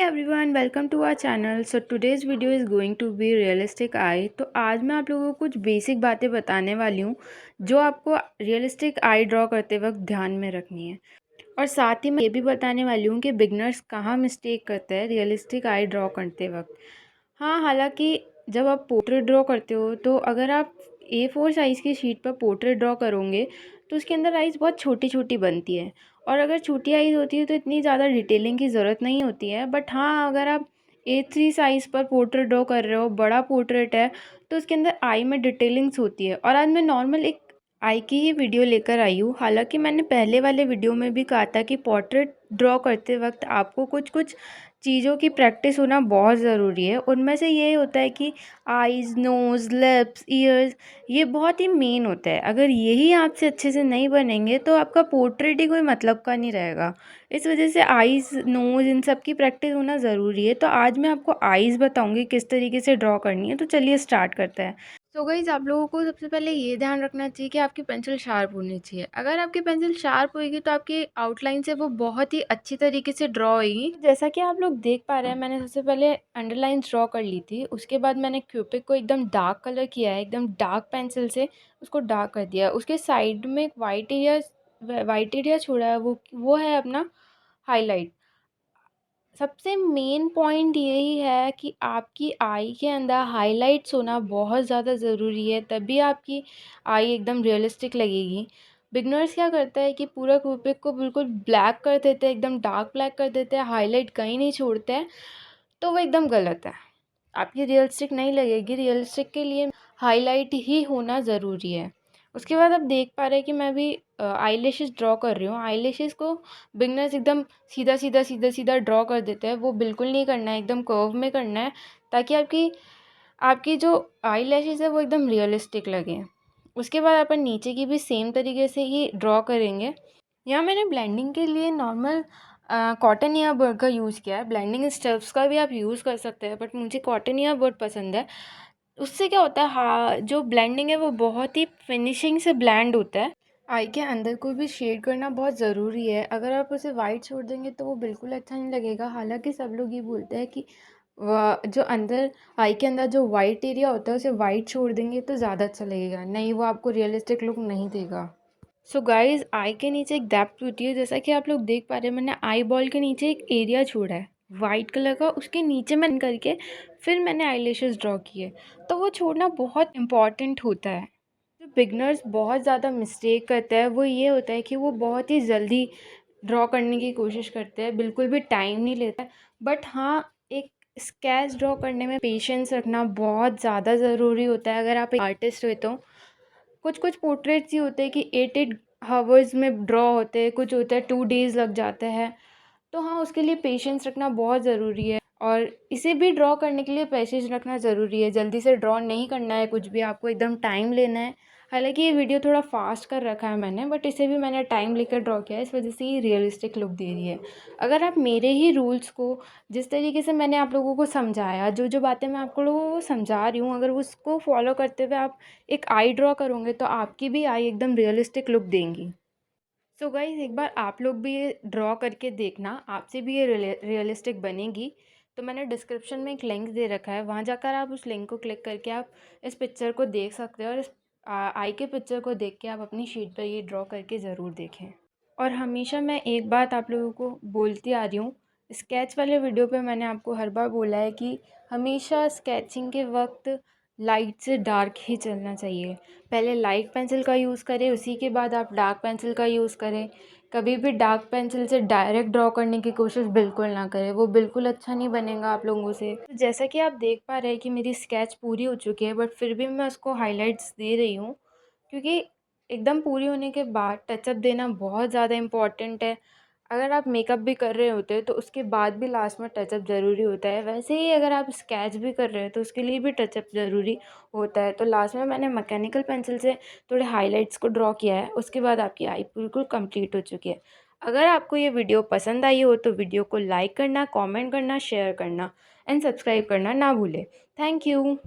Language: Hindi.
Everyone, welcome to our channel. So today's video is going to be realistic eye. तो आज मैं आप लोगों को कुछ बेसिक बातें बताने वाली हूँ जो आपको रियलिस्टिक आई ड्रॉ करते वक्त ध्यान में रखनी है। और साथ ही मैं ये भी बताने वाली हूँ कि बिगनर्स कहाँ मिस्टेक करते हैं रियलिस्टिक आई ड्रॉ करते वक्त। हाँ, हालांकि जब आप पोर्ट्रेट ड्रॉ करते हो तो अगर आप A4 साइज़ की शीट पर पोर्ट्रेट ड्रॉ करोगे तो उसके अंदर आइज़ बहुत छोटी छोटी बनती है। और अगर छोटी आइज़ होती है तो इतनी ज़्यादा डिटेलिंग की ज़रूरत नहीं होती है। बट हाँ, अगर आप A3 साइज़ पर पोर्ट्रेट ड्रॉ कर रहे हो, बड़ा पोर्ट्रेट है, तो उसके अंदर आई में डिटेलिंग्स होती है। और आज मैं नॉर्मल एक आई की ही वीडियो लेकर आई हूँ। हालांकि मैंने पहले वाले वीडियो में भी कहा था कि पोर्ट्रेट ड्रॉ करते वक्त आपको कुछ कुछ चीज़ों की प्रैक्टिस होना बहुत ज़रूरी है। उनमें से ये होता है कि आइज़, नोज़, लिप्स, ईयर्स, ये बहुत ही मेन होता है। अगर यही आपसे अच्छे से नहीं बनेंगे तो आपका पोर्ट्रेट ही कोई मतलब का नहीं रहेगा। इस वजह से आइज़, नोज़, इन सब की प्रैक्टिस होना ज़रूरी है। तो आज मैं आपको आइज़ बताऊँगी किस तरीके से ड्रॉ करनी है। तो चलिए स्टार्ट करते हैं। सो गाइज़, आप लोगों को सबसे पहले ये ध्यान रखना चाहिए कि आपकी पेंसिल शार्प होनी चाहिए। अगर आपकी पेंसिल शार्प होएगी तो आपकी आउटलाइन से वो बहुत ही अच्छी तरीके से ड्रॉ होएगी। जैसा कि आप लोग देख पा रहे हैं, मैंने सबसे पहले अंडरलाइंस ड्रॉ कर ली थी। उसके बाद मैंने क्यूपिक को एकदम डार्क कलर किया है, एकदम डार्क पेंसिल से उसको डार्क कर दिया। उसके साइड में एक वाइट एरिया छोड़ा है, वो है अपना हाईलाइट। सबसे मेन पॉइंट यही है कि आपकी आई के अंदर हाइलाइट्स होना बहुत ज़्यादा ज़रूरी है, तभी आपकी आई एकदम रियलिस्टिक लगेगी। बिगनर्स क्या करता है कि पूरा क्यूपिक को बिल्कुल ब्लैक कर देते हैं, एकदम डार्क ब्लैक कर देते हैं, हाईलाइट कहीं नहीं छोड़ते हैं, तो वो एकदम गलत है। आपकी रियलिस्टिक नहीं लगेगी। रियलिस्टिक के लिए हाईलाइट ही होना ज़रूरी है। उसके बाद आप देख पा रहे हैं कि मैं अभी आईलैशेस ड्रॉ कर रही हूँ। आईलैशेस को बिगनर्स एकदम सीधा सीधा सीधा सीधा ड्रॉ कर देते हैं। वो बिल्कुल नहीं करना है, एकदम कर्व में करना है, ताकि आपकी आपकी जो आईलैशेस है वो एकदम रियलिस्टिक लगे। उसके बाद अपन नीचे की भी सेम तरीके से ही ड्रॉ करेंगे। यहाँ मैंने ब्लेंडिंग के लिए नॉर्मल कॉटन या बर्ड का यूज़ किया है। ब्लेंडिंग स्टफ्स का भी आप यूज़ कर सकते हैं, बट मुझे कॉटन या बर्ड पसंद है। उससे क्या होता है, हाँ, जो ब्लेंडिंग है वो बहुत ही फिनिशिंग से ब्लेंड होता है। आई के अंदर को भी शेड करना बहुत ज़रूरी है। अगर आप उसे वाइट छोड़ देंगे तो वो बिल्कुल अच्छा नहीं लगेगा। हालांकि सब लोग ये बोलते हैं कि जो अंदर आई के अंदर जो वाइट एरिया होता है उसे वाइट छोड़ देंगे तो ज़्यादा अच्छा लगेगा। नहीं, वो आपको रियलिस्टिक लुक नहीं देगा। सो गाइज, आई के नीचे एक डेप्थ होती है। जैसा कि आप लोग देख पा रहे हैं, मैंने आई बॉल के नीचे एक एरिया छोड़ा है वाइट कलर का। उसके नीचे मैंने करके फिर मैंने आईलैशेस ड्रॉ किए। तो वो छोड़ना बहुत इम्पॉर्टेंट होता है। जो बिगनर्स बहुत ज़्यादा मिस्टेक करते हैं वो ये होता है कि वो बहुत ही जल्दी ड्रॉ करने की कोशिश करते हैं, बिल्कुल भी टाइम नहीं लेता है। बट हाँ, एक स्केच ड्रॉ करने में पेशेंस रखना बहुत ज़्यादा ज़रूरी होता है। अगर आप एक आर्टिस्ट हो तो कुछ कुछ पोर्ट्रेट्स ही होते हैं कि 8 8 हावर्स में ड्रॉ होते हैं, कुछ होता है 2 डेज़ लग जाते हैं। तो हाँ, उसके लिए पेशेंस रखना बहुत ज़रूरी है। और इसे भी ड्रॉ करने के लिए पेशेंस रखना ज़रूरी है। जल्दी से ड्रॉ नहीं करना है कुछ भी, आपको एकदम टाइम लेना है। हालांकि ये वीडियो थोड़ा फास्ट कर रखा है मैंने, बट इसे भी मैंने टाइम लेकर ड्रॉ किया है, इस वजह से ये रियलिस्टिक लुक दे रही है। अगर आप मेरे ही रूल्स को, जिस तरीके से मैंने आप लोगों को समझाया, जो जो बातें मैं आपको लोगों को समझा रही हूँ, अगर उसको फॉलो करते हुए आप एक आई ड्रॉ करोगे तो आपकी भी आई एकदम रियलिस्टिक लुक देंगी। सो गाइज, एक बार आप लोग भी ये ड्रॉ करके देखना, आपसे भी ये रियलिस्टिक बनेगी। तो मैंने डिस्क्रिप्शन में एक लिंक दे रखा है, वहाँ जाकर आप उस लिंक को क्लिक करके आप इस पिक्चर को देख सकते हो। और इस आई के पिक्चर को देख के आप अपनी शीट पर ये ड्रॉ करके ज़रूर देखें। और हमेशा मैं एक बात आप लोगों को बोलती आ रही हूँ, स्केच वाले वीडियो पे मैंने आपको हर बार बोला है कि हमेशा स्केचिंग के वक्त लाइट से डार्क ही चलना चाहिए। पहले लाइट पेंसिल का यूज़ करें, उसी के बाद आप डार्क पेंसिल का यूज़ करें। कभी भी डार्क पेंसिल से डायरेक्ट ड्रॉ करने की कोशिश बिल्कुल ना करें, वो बिल्कुल अच्छा नहीं बनेगा आप लोगों से। तो जैसा कि आप देख पा रहे हैं कि मेरी स्केच पूरी हो चुकी है, बट फिर भी मैं उसको हाइलाइट्स दे रही हूँ, क्योंकि एकदम पूरी होने के बाद टचअप देना बहुत ज़्यादा इम्पॉर्टेंट है। अगर आप मेकअप भी कर रहे होते हैं तो उसके बाद भी लास्ट में टचअप ज़रूरी होता है। वैसे ही अगर आप स्केच भी कर रहे हैं तो उसके लिए भी टचअप ज़रूरी होता है। तो लास्ट में मैंने मैकेनिकल पेंसिल से थोड़े हाइलाइट्स को ड्रॉ किया है, उसके बाद आपकी आई बिल्कुल कंप्लीट हो चुकी है। अगर आपको ये वीडियो पसंद आई हो तो वीडियो को लाइक करना, कमेंट करना, शेयर करना एंड सब्सक्राइब करना ना भूलें। Thank you.